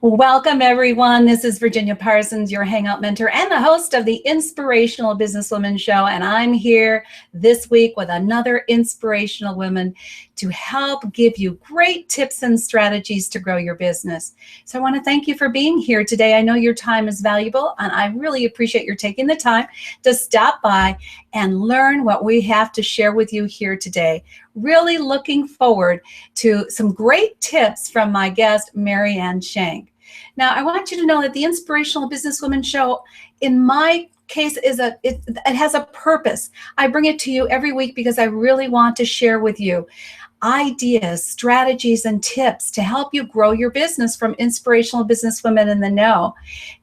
Welcome, everyone. This is Virginia Parsons, your Hangout mentor and the host of the Inspirational Business Women show. And I'm here this week with another inspirational woman to help give you great tips and strategies to grow your business. So I want to thank you for being here today. I know your time is valuable, and I really appreciate your taking the time to stop by and learn what we have to share with you here today. Really looking forward to some great tips from my guest, MaryAnn Shank. Now, I want you to know that the Inspirational Business Women show, in my case, it has a purpose. I bring it to you every week because I really want to share with you ideas, strategies, and tips to help you grow your business from inspirational business women in the know.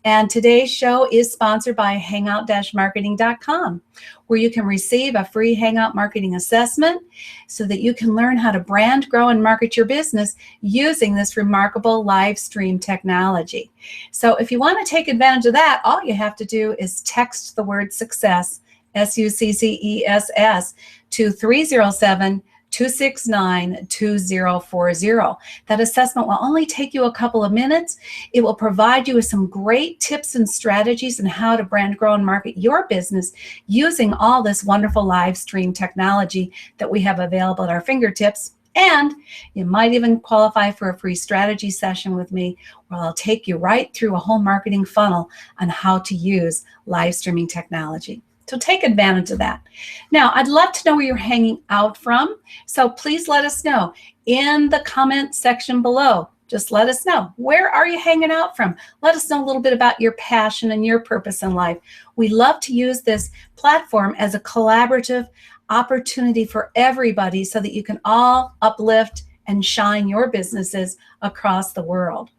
And today's show is sponsored by hangout-marketing.com, where you can receive a free Hangout marketing assessment so that you can learn how to brand, grow, and market your business using this remarkable live stream technology. So if you want to take advantage of that, all you have to do is text the word success, SUCCESS, to 307-269-2040. That assessment will only take you a couple of minutes. It will provide you with some great tips and strategies on how to brand, grow, and market your business using all this wonderful live stream technology that we have available at our fingertips. And you might even qualify for a free strategy session with me, where I'll take you right through a whole marketing funnel on how to use live streaming technology. So take advantage of that. Now, I'd love to know where you're hanging out from. So please let us know in the comment section below. Just let us know. Where are you hanging out from? Let us know a little bit about your passion and your purpose in life. We love to use this platform as a collaborative opportunity for everybody so that you can all uplift and shine your businesses across the world.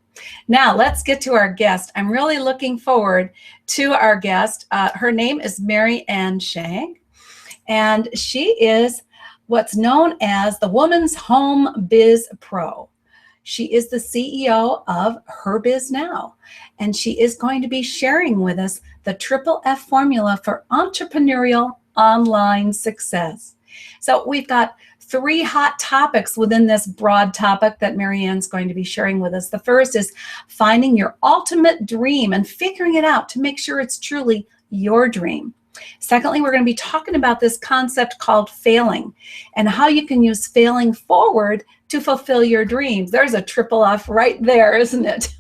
Now, let's get to our guest. I'm really looking forward to our guest. Her name is MaryAnn Shank, and she is what's known as the Woman's Home Biz Pro. She is the CEO of Her Biz Now, and she is going to be sharing with us the triple F formula for entrepreneurial online success. So we've got three hot topics within this broad topic that MaryAnn's going to be sharing with us. The first is finding your ultimate dream and figuring it out to make sure it's truly your dream. Secondly, we're going to be talking about this concept called failing and how you can use failing forward to fulfill your dreams. There's a triple F right there, isn't it?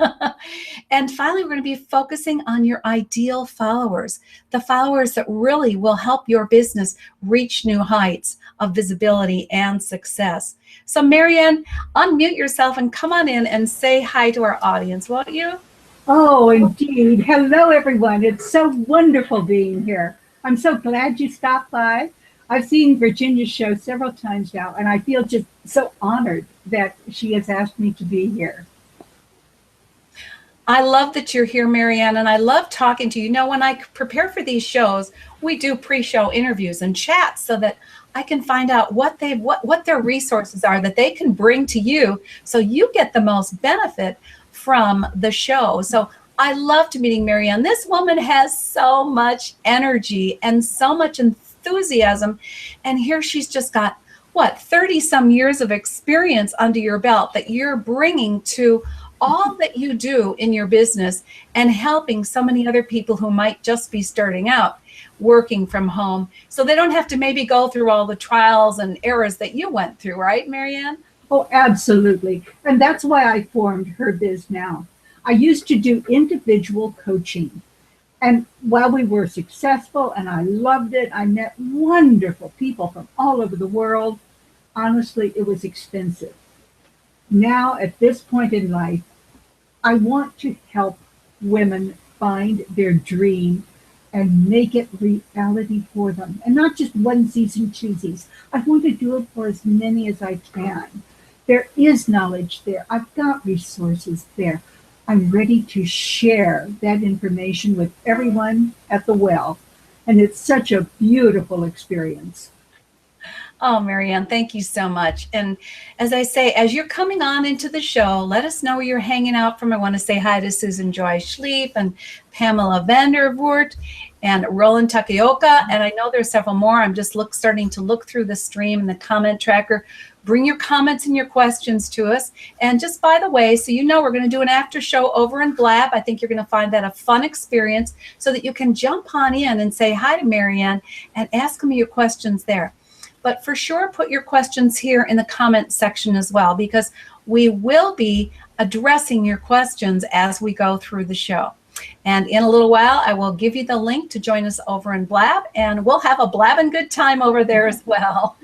And finally, we're going to be focusing on your ideal followers, the followers that really will help your business reach new heights of visibility and success. So MaryAnn, unmute yourself and come on in and say hi to our audience, won't you? Oh, indeed. Hello, everyone. It's so wonderful being here. I'm so glad you stopped by. I've seen Virginia's show several times now, and I feel just so honored that she has asked me to be here. I love that you're here, MaryAnn, and I love talking to you. You know, when I prepare for these shows, we do pre-show interviews and chats so that I can find out what their resources are that they can bring to you so you get the most benefit from the show. So I loved meeting MaryAnn. This woman has so much energy and so much enthusiasm, and here she's just got 30 some years of experience under your belt that you're bringing to all that you do in your business and helping so many other people who might just be starting out working from home, so they don't have to maybe go through all the trials and errors that you went through, right, MaryAnn? Oh, absolutely. And that's why I formed Her Biz Now. I used to do individual coaching. And while we were successful and I loved it, I met wonderful people from all over the world. Honestly, it was expensive. Now, at this point in life, I want to help women find their dream and make it reality for them. And not just onesies and twosies. I want to do it for as many as I can. There is knowledge there. I've got resources there. I'm ready to share that information with everyone at the well. And it's such a beautiful experience. Oh, MaryAnn, thank you so much. And as I say, as you're coming on into the show, let us know where you're hanging out from. I want to say hi to Susan Joy Schleep and Pamela Vandervoort and Roland Takioka. And I know there's several more. I'm just starting to look through the stream and the comment tracker. Bring your comments and your questions to us. And just by the way, so you know, we're going to do an after show over in Blab. I think you're going to find that a fun experience so that you can jump on in and say hi to MaryAnn and ask me your questions there. But for sure, put your questions here in the comment section as well, because we will be addressing your questions as we go through the show. And in a little while, I will give you the link to join us over in Blab, and we'll have a blabbing good time over there as well.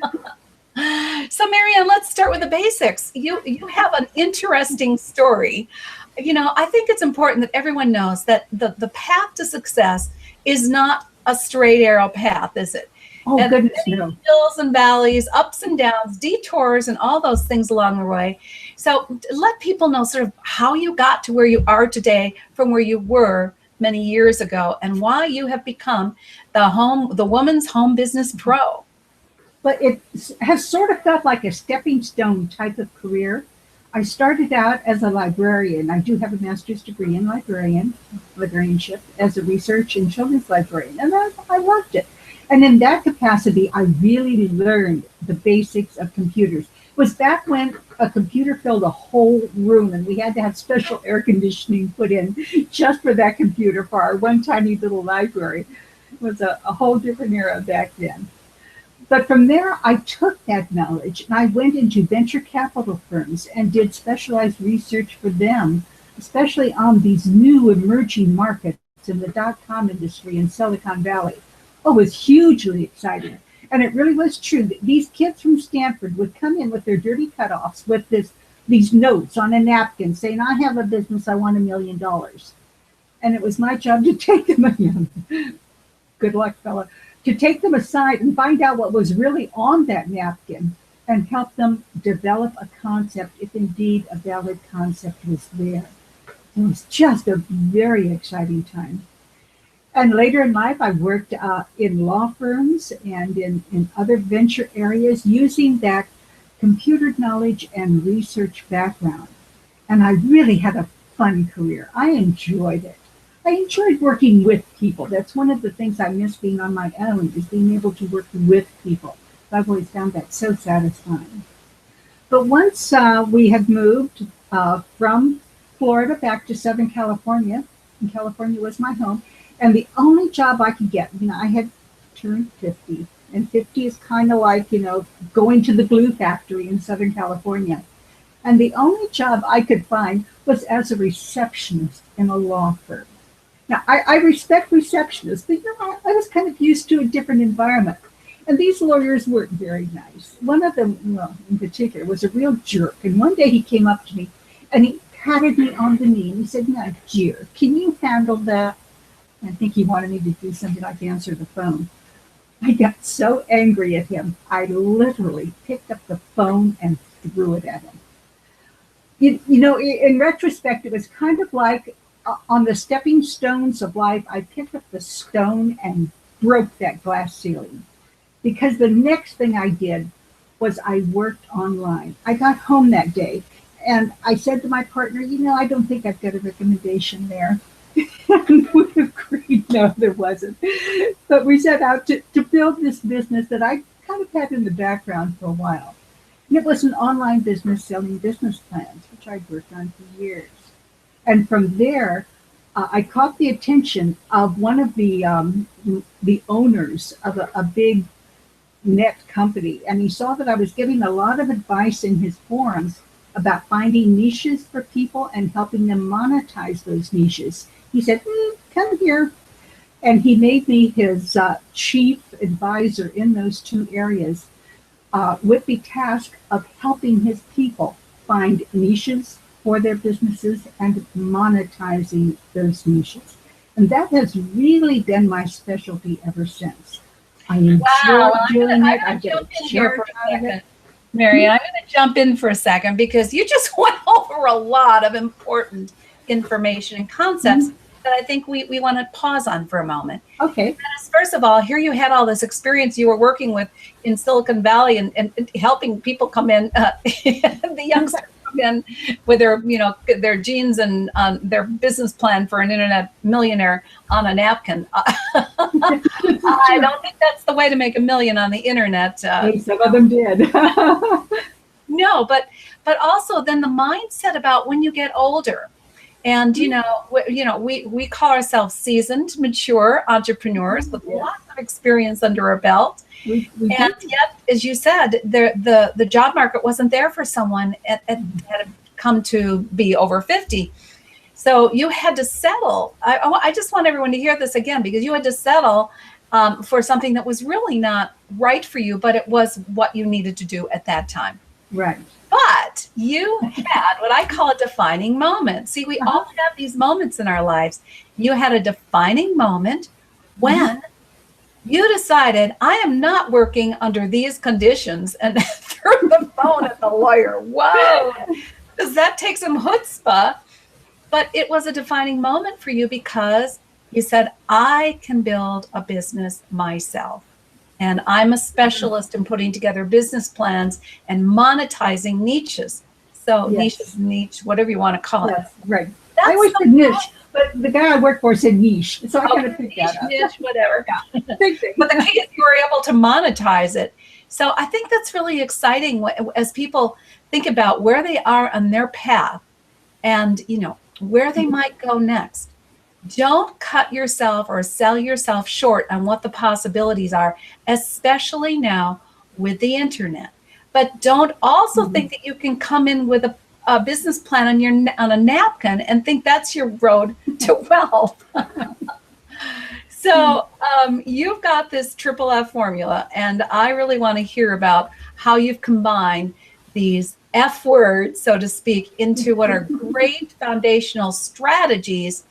So MaryAnn, let's start with the basics. You have an interesting story. You know, I think it's important that everyone knows that the path to success is not a straight arrow path, is it? Oh, and goodness, no. Hills and valleys, ups and downs, detours, and all those things along the way. So let people know sort of how you got to where you are today from where you were many years ago, and why you have become the woman's home business pro. But it has sort of felt like a stepping stone type of career. I started out as a librarian. I do have a master's degree in librarianship as a research and children's librarian, and I loved it. And in that capacity, I really learned the basics of computers. It was back when a computer filled a whole room, and we had to have special air conditioning put in just for that computer for our one tiny little library. It was a whole different era back then. But from there, I took that knowledge and I went into venture capital firms and did specialized research for them, especially on these new emerging markets in the dot-com industry in Silicon Valley. Oh, it was hugely exciting. And it really was true that these kids from Stanford would come in with their dirty cutoffs with these notes on a napkin saying, I have a business, I want $1 million. And it was my job to take them, good luck, fella, to take them aside and find out what was really on that napkin and help them develop a concept, if indeed a valid concept was there. It was just a very exciting time. And later in life, I worked in law firms and in other venture areas using that computer knowledge and research background. And I really had a fun career. I enjoyed it. I enjoyed working with people. That's one of the things I miss being on my own, is being able to work with people. I've always found that so satisfying. But once we had moved from Florida back to Southern California, and California was my home, and the only job I could get, I had turned 50, and 50 is kind of like, going to the glue factory in Southern California. And the only job I could find was as a receptionist in a law firm. Now, I respect receptionists, but I was kind of used to a different environment. And these lawyers weren't very nice. One of them, in particular, was a real jerk. And one day he came up to me and he patted me on the knee and he said, "Now, dear, can you handle that?" I think he wanted me to do something like answer the phone. I got so angry at him, I literally picked up the phone and threw it at him. In retrospect, it was kind of like on the stepping stones of life, I picked up the stone and broke that glass ceiling. Because the next thing I did was I worked online. I got home that day and I said to my partner, I don't think I've got a recommendation there. And we agreed, no, there wasn't. But we set out to build this business that I kind of had in the background for a while. And it was an online business selling business plans, which I'd worked on for years. And from there, I caught the attention of one of the owners of a big net company. And he saw that I was giving a lot of advice in his forums about finding niches for people and helping them monetize those niches. He said, come here. And he made me his chief advisor in those two areas with the task of helping his people find niches for their businesses and monetizing those niches. And that has really been my specialty ever since. I enjoy doing it. I get a kick out of it. Mary, I'm going to jump in for a second because you just went over a lot of important information and concepts that I think we want to pause on for a moment. Okay. First of all, here you had all this experience you were working with in Silicon Valley and helping people come in, the youngsters come in with their jeans and their business plan for an internet millionaire on a napkin. I don't think that's the way to make $1 million on the internet. Some of them did. No, but also then the mindset about when you get older. And we call ourselves seasoned, mature entrepreneurs with lots of experience under our belt. We And yet, as you said, the job market wasn't there for someone had come to be over 50. So you had to settle. I just want everyone to hear this again, because you had to settle for something that was really not right for you, but it was what you needed to do at that time. Right. But you had what I call a defining moment. See, we all have these moments in our lives. You had a defining moment when you decided, I am not working under these conditions, and threw the phone at the lawyer. Whoa, does that take some chutzpah? But it was a defining moment for you because you said, I can build a business myself. And I'm a specialist in putting together business plans and monetizing niches. So niche, whatever you want to call it. Right. I always said niche, but the guy I work for said niche. So I kind of picked that up. Niche, whatever. Yeah. Big thing. But the key is you were able to monetize it. So I think that's really exciting as people think about where they are on their path and, where they might go next. Don't cut yourself or sell yourself short on what the possibilities are, especially now with the internet. But don't also think that you can come in with a business plan on a napkin and think that's your road to wealth. So you've got this triple F formula, and I really want to hear about how you've combined these F words, so to speak, into what are great foundational strategies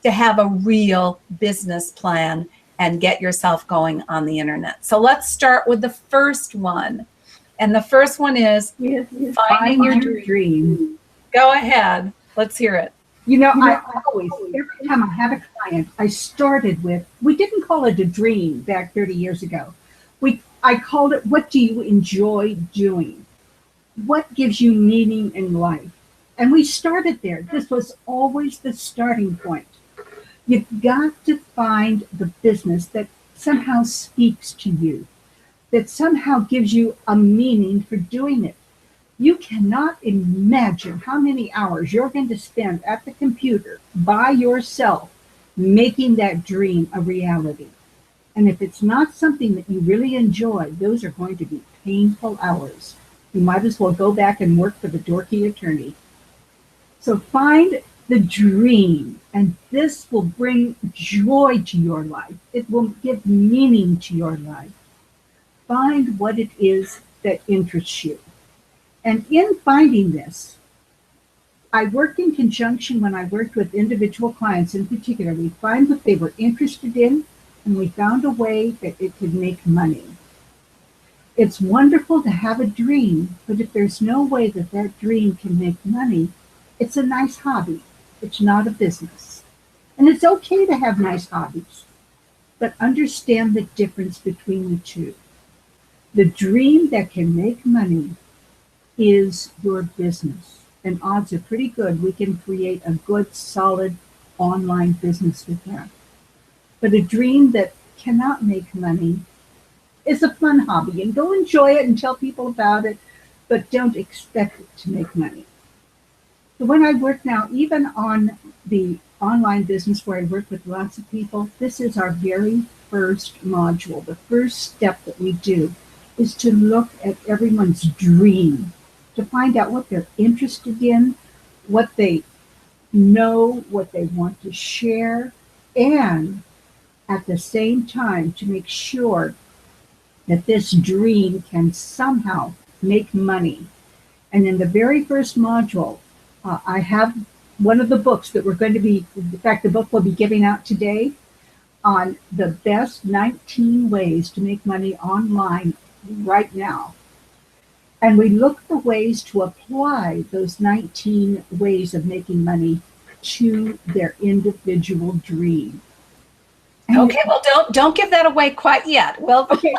to have a real business plan and get yourself going on the internet. So let's start with the first one. And the first one is finding your dream. Go ahead. Let's hear it. I always, every time I have a client, I started with, we didn't call it a dream back 30 years ago. I called it, what do you enjoy doing? What gives you meaning in life? And we started there. This was always the starting point. You've got to find the business that somehow speaks to you, that somehow gives you a meaning for doing it. You cannot imagine how many hours you're going to spend at the computer by yourself making that dream a reality. And if it's not something that you really enjoy, those are going to be painful hours. You might as well go back and work for the dorky attorney. So find the dream, and this will bring joy to your life. It will give meaning to your life. Find what it is that interests you. And in finding this, I worked in conjunction when I worked with individual clients in particular. We find what they were interested in, and we found a way that it could make money. It's wonderful to have a dream, but if there's no way that that dream can make money, it's a nice hobby. It's not a business. And it's okay to have nice hobbies, but understand the difference between the two. The dream that can make money is your business. And odds are pretty good we can create a good, solid online business with that. But a dream that cannot make money is a fun hobby, and go enjoy it and tell people about it, but don't expect it to make money. So when I work now, even on the online business where I work with lots of people, this is our very first module. The first step that we do is to look at everyone's dream, to find out what they're interested in, what they know, what they want to share, and at the same time to make sure that this dream can somehow make money. And in the very first module, I have one of the books that we're going to be, in fact, the book we'll be giving out today on the best 19 ways to make money online right now. And we look for ways to apply those 19 ways of making money to their individual dream. Okay, well, don't give that away quite yet. Well, okay.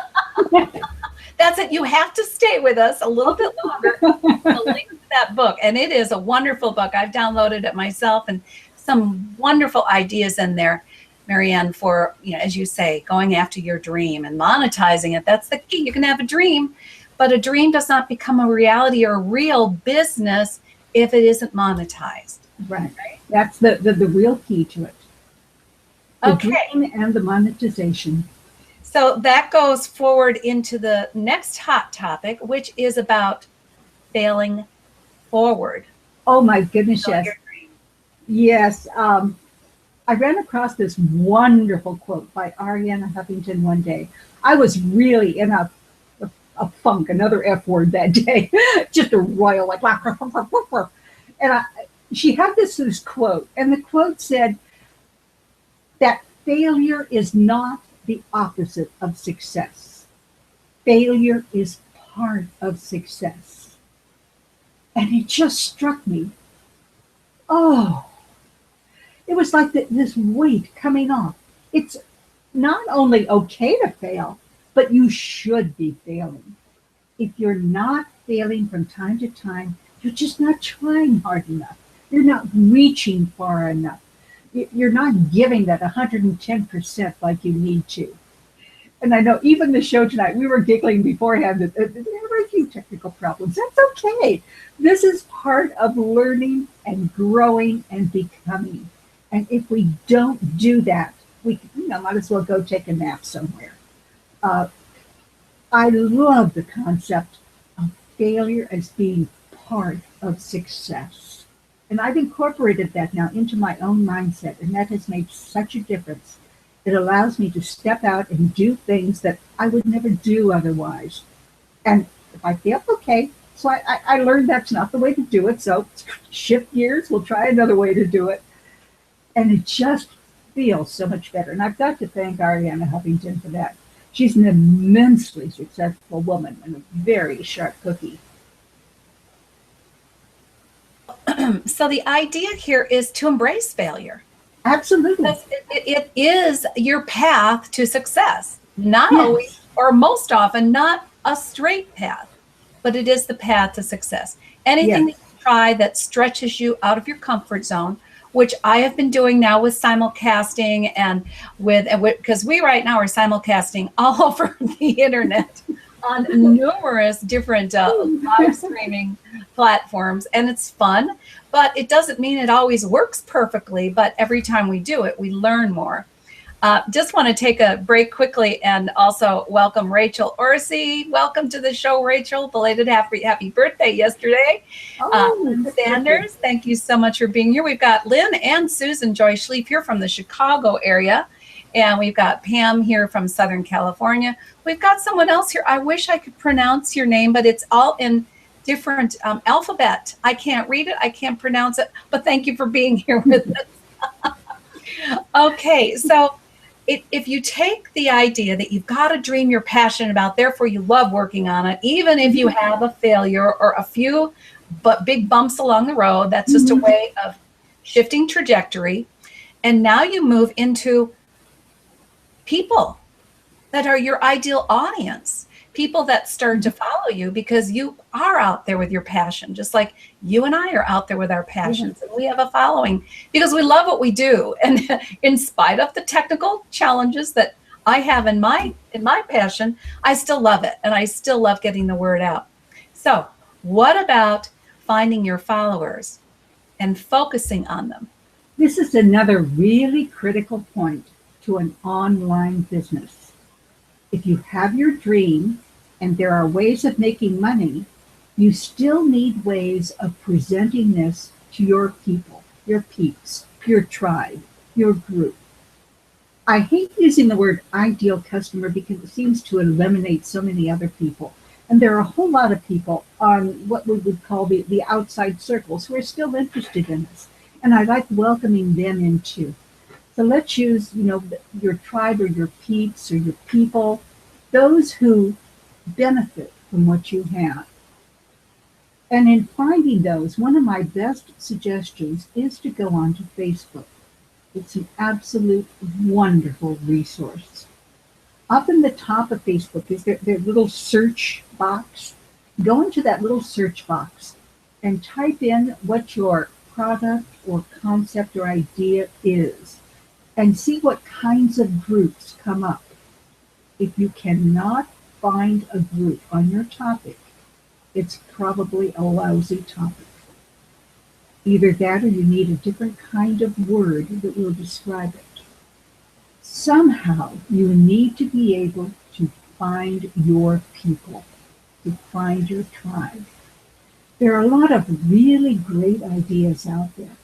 That's it. You have to stay with us a little bit longer to link to that book. And it is a wonderful book. I've downloaded it myself, and some wonderful ideas in there, MaryAnn, for, as you say, going after your dream and monetizing it. That's the key. You can have a dream, But a dream does not become a reality or a real business if it isn't monetized. Right. That's the real key to it. The Okay. dream and the monetization. So that goes forward into the next hot topic, which is about failing forward. Oh my goodness, yes. Yes. I ran across this wonderful quote by Arianna Huffington one day. I was really in a funk, another F word that day, just a royal, like, and she had this quote, and the quote said that failure is not the opposite of success. Failure is part of success. And it just struck me. Oh, it was like this weight coming off. It's not only okay to fail, but you should be failing. If you're not failing from time to time, you're just not trying hard enough. You're not reaching far enough. You're not giving that 110% like you need to. And I know even the show tonight, we were giggling beforehand that there were a few technical problems. That's okay. This is part of learning and growing and becoming. And if we don't do that, we might as well go take a nap somewhere. I love the concept of failure as being part of success. And I've incorporated that now into my own mindset, and that has made such a difference. It allows me to step out and do things that I would never do otherwise. And if I fail, okay. So I learned that's not the way to do it. So shift gears, we'll try another way to do it. And it just feels so much better. And I've got to thank Arianna Huffington for that. She's an immensely successful woman and a very sharp cookie. So the idea here is to embrace failure. Absolutely. It is your path to success. Not always, or most often, not a straight path, but it is the path to success. Anything that you try that stretches you out of your comfort zone, which I have been doing now with simulcasting and because we right now are simulcasting all over the internet on numerous different live streaming platforms, and it's fun, but it doesn't mean it always works perfectly. But every time we do it, we learn more. Just want to take a break quickly and also welcome Rachel Orsi. Welcome to the show, Rachel. Belated happy birthday yesterday. Sanders, thank you so much for being here. We've got Lynn and Susan Joy Schlief here from the Chicago area. And we've got Pam here from Southern California. We've got someone else here. I wish I could pronounce your name, but it's all in different alphabet. I can't read it. I can't pronounce it. But thank you for being here with us. Okay, so if you take the idea that you've got a dream you're passionate about, therefore you love working on it, even if you have a failure or a few big bumps along the road, that's just a way of shifting trajectory. And now you move into people that are your ideal audience, people that start to follow you because you are out there with your passion, just like you and I are out there with our passions. And we have a following because we love what we do. And in spite of the technical challenges that I have in my passion, I still love it. And I still love getting the word out. So what about finding your followers and focusing on them? This is another really critical point to an online business. If you have your dream and there are ways of making money, you still need ways of presenting this to your people, your peeps, your tribe, your group. I hate using the word ideal customer because it seems to eliminate so many other people. And there are a whole lot of people on what we would call the outside circles who are still interested in this. And I like welcoming them in too. So let's use, your tribe or your peeps or your people, those who benefit from what you have. And in finding those, one of my best suggestions is to go onto Facebook. It's an absolute wonderful resource. Up in the top of Facebook is their little search box. Go into that little search box and type in what your product or concept or idea is, and see what kinds of groups come up. If you cannot find a group on your topic, it's probably a lousy topic. Either that or you need a different kind of word that will describe it. Somehow you need to be able to find your people, to find your tribe. There are a lot of really great ideas out there,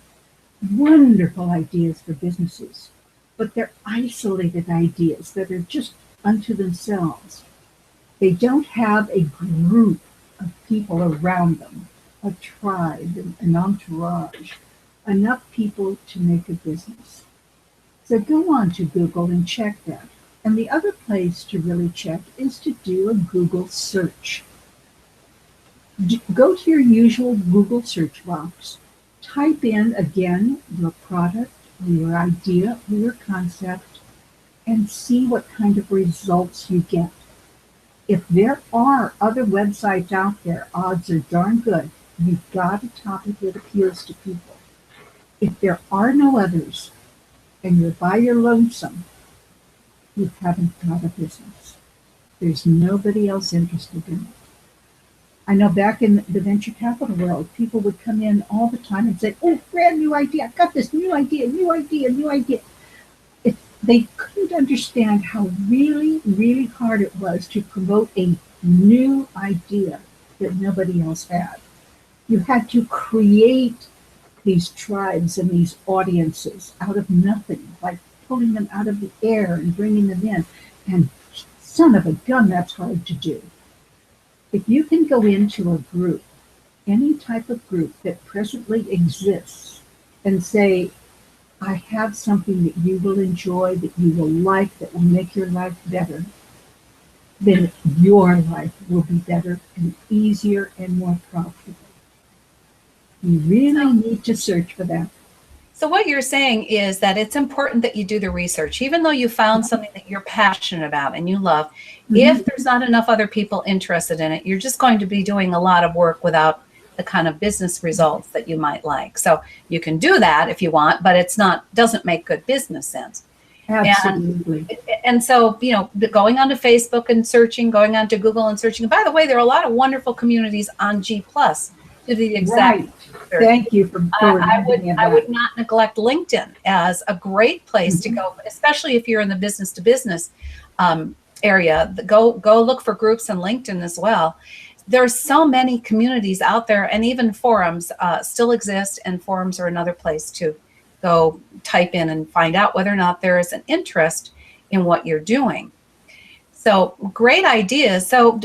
wonderful ideas for businesses, but they're isolated ideas that are just unto themselves. They don't have a group of people around them, a tribe, an entourage, enough people to make a business. So go on to Google and check that. And the other place to really check is to do a Google search. Go to your usual Google search box, type in again your product or your idea or your concept, and see what kind of results you get. If there are other websites out there, odds are darn good you've got a topic that appeals to people. If there are no others and you're by your lonesome, you haven't got a business. There's nobody else interested in it. I know back in the venture capital world, people would come in all the time and say, oh, brand new idea. I've got this new idea. They couldn't understand how really, really hard it was to promote a new idea that nobody else had. You had to create these tribes and these audiences out of nothing, like pulling them out of the air and bringing them in. And son of a gun, that's hard to do. If you can go into a group, any type of group that presently exists, and say, I have something that you will enjoy, that you will like, that will make your life better, then your life will be better and easier and more profitable. You really need to search for that. So what you're saying is that it's important that you do the research, even though you found something that you're passionate about and you love. If there's not enough other people interested in it, you're just going to be doing a lot of work without the kind of business results that you might like. So you can do that if you want, but doesn't make good business sense. Absolutely. And so, going onto Facebook and searching, going onto Google and searching. And by the way, there are a lot of wonderful communities on G+. To the exact right. Thank you for I would not neglect LinkedIn as a great place to go, especially if you're in the business to business area. Go look for groups on LinkedIn as well. There's so many communities out there, and even forums still exist, and forums are another place to go type in and find out whether or not there is an interest in what you're doing. So great ideas. So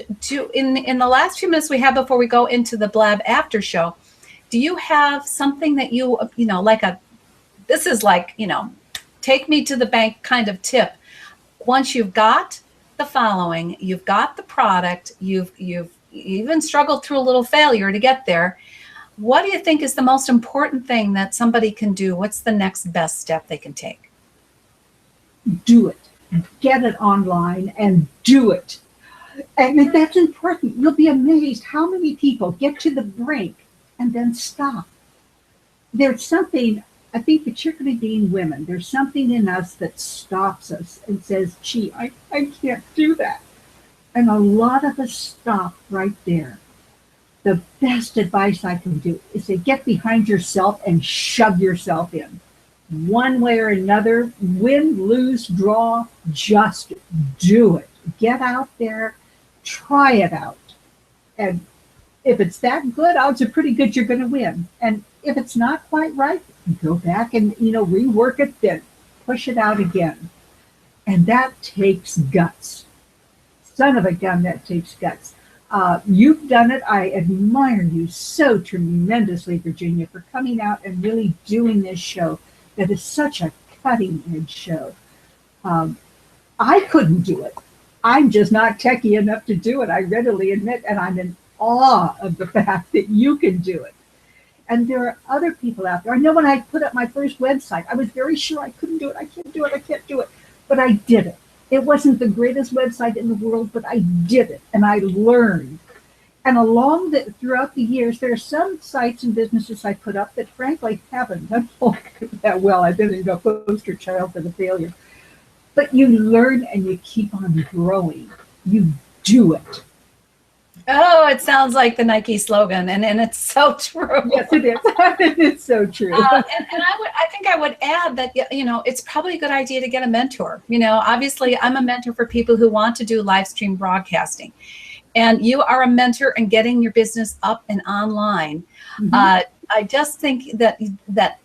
in the last few minutes we have before we go into the Blab after show, do you have something that this is like, take me to the bank kind of tip? Once you've got the following, you've got the product, you've even struggled through a little failure to get there. What do you think is the most important thing that somebody can do? What's the next best step they can take? Do it. Get it online and do it. And that's important. You'll be amazed how many people get to the brink and then stop. There's something, I think particularly being women, there's something in us that stops us and says, gee, I can't do that. And a lot of us stop right there. The best advice I can do is to get behind yourself and shove yourself in. One way or another, win, lose, draw, just do it. Get out there, try it out. And if it's that good, odds are pretty good you're going to win. And if it's not quite right, go back and, rework it, then push it out again. And that takes guts. Son of a gun, that takes guts. You've done it. I admire you so tremendously, Virginia, for coming out and really doing this show. That is such a cutting edge show. I couldn't do it. I'm just not techie enough to do it. I readily admit, and I'm in awe of the fact that you can do it. And there are other people out there. I know when I put up my first website, I was very sure I couldn't do it. I can't do it. But I did it. It wasn't the greatest website in the world, but I did it, and I learned. And throughout the years, there are some sites and businesses I put up that frankly haven't done that well. I've been a poster child for the failure. But you learn and you keep on growing. You do it. Oh, it sounds like the Nike slogan, and it's so true. Yes, it is. It's so true. And I think I would add that, you know, it's probably a good idea to get a mentor. You know, obviously I'm a mentor for people who want to do live stream broadcasting, and you are a mentor in getting your business up and online. I just think that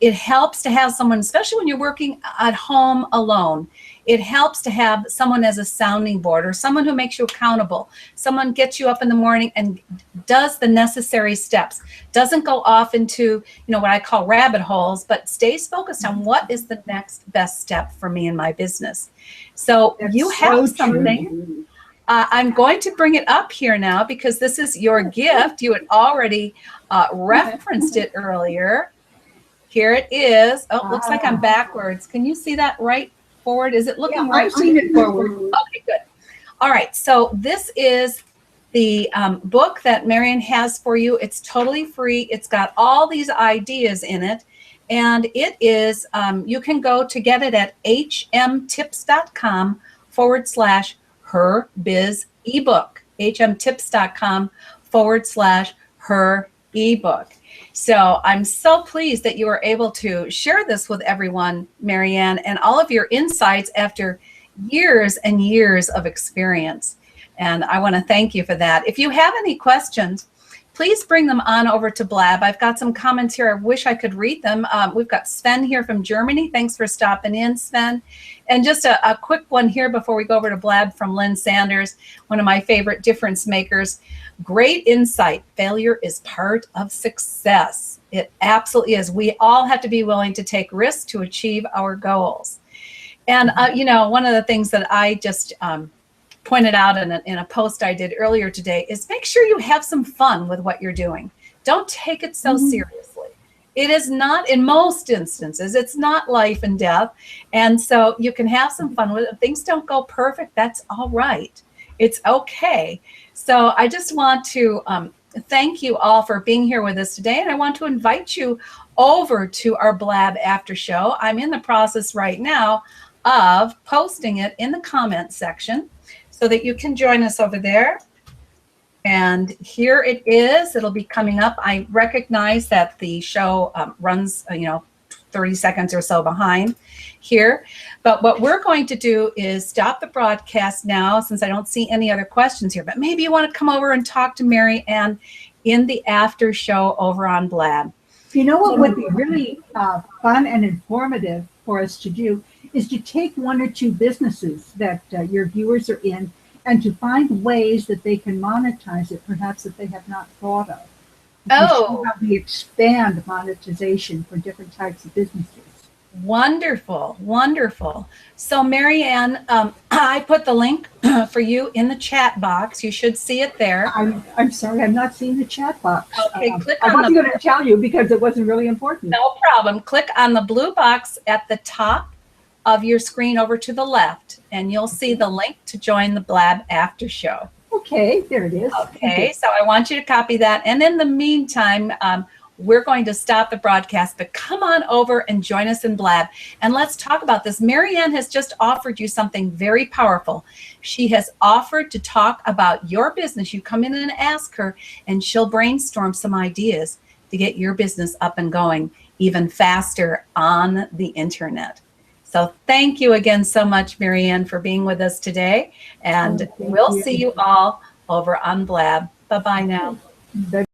it helps to have someone, especially when you're working at home alone. It helps to have someone as a sounding board, or someone who makes you accountable. Someone gets you up in the morning and does the necessary steps. Doesn't go off into, you know, what I call rabbit holes, but stays focused on what is the next best step for me in my business. So you have something. I'm going to bring it up here now because this is your gift. You had already referenced it earlier. Here it is. Oh, looks like I'm backwards. Can you see that right forward? Is it looking right? I've seen it forward. Okay, good. All right. So this is the book that MaryAnn has for you. It's totally free. It's got all these ideas in it. And it is, you can go to get it at hmtips.com/her biz ebook, hmtips.com/her ebook. So I'm so pleased that you were able to share this with everyone, MaryAnn, and all of your insights after years and years of experience. And I want to thank you for that. If you have any questions, please bring them on over to Blab. I've got some comments here. I wish I could read them. We've got Sven here from Germany. Thanks for stopping in, Sven. And just a quick one here before we go over to Blab from Lynn Sanders, one of my favorite difference makers. Great insight. Failure is part of success. It absolutely is. We all have to be willing to take risks to achieve our goals. And, you know, one of the things that I just pointed out in a post I did earlier today is make sure you have some fun with what you're doing. Don't take it so seriously. It is not, in most instances, it's not life and death. And so you can have some fun with it. If things don't go perfect, that's all right. It's okay. So I just want to thank you all for being here with us today. And I want to invite you over to our Blab after show. I'm in the process right now of posting it in the comments section, so that you can join us over there. And here it is. It'll be coming up. I recognize that the show runs, 30 seconds or so behind here. But what we're going to do is stop the broadcast now, since I don't see any other questions here. But maybe you want to come over and talk to MaryAnn in the after show over on Blab. You know what would be really fun and informative for us to do is to take one or two businesses that your viewers are in and to find ways that they can monetize it, perhaps that they have not thought of. How we expand monetization for different types of businesses. Wonderful, wonderful. So MaryAnn, I put the link for you in the chat box. You should see it there. I'm sorry, I'm not seeing the chat box. Okay, click I on wasn't going to tell you because it wasn't really important. No problem. Click on the blue box at the top of your screen over to the left, and you'll see the link to join the Blab after show. Okay, there it is. Okay, so I want you to copy that. And in the meantime, we're going to stop the broadcast, but come on over and join us in Blab. And let's talk about this. MaryAnn has just offered you something very powerful. She has offered to talk about your business. You come in and ask her, and she'll brainstorm some ideas to get your business up and going even faster on the internet. So thank you again so much, MaryAnn, for being with us today. And we'll see you all over on Blab. Bye-bye now. Bye.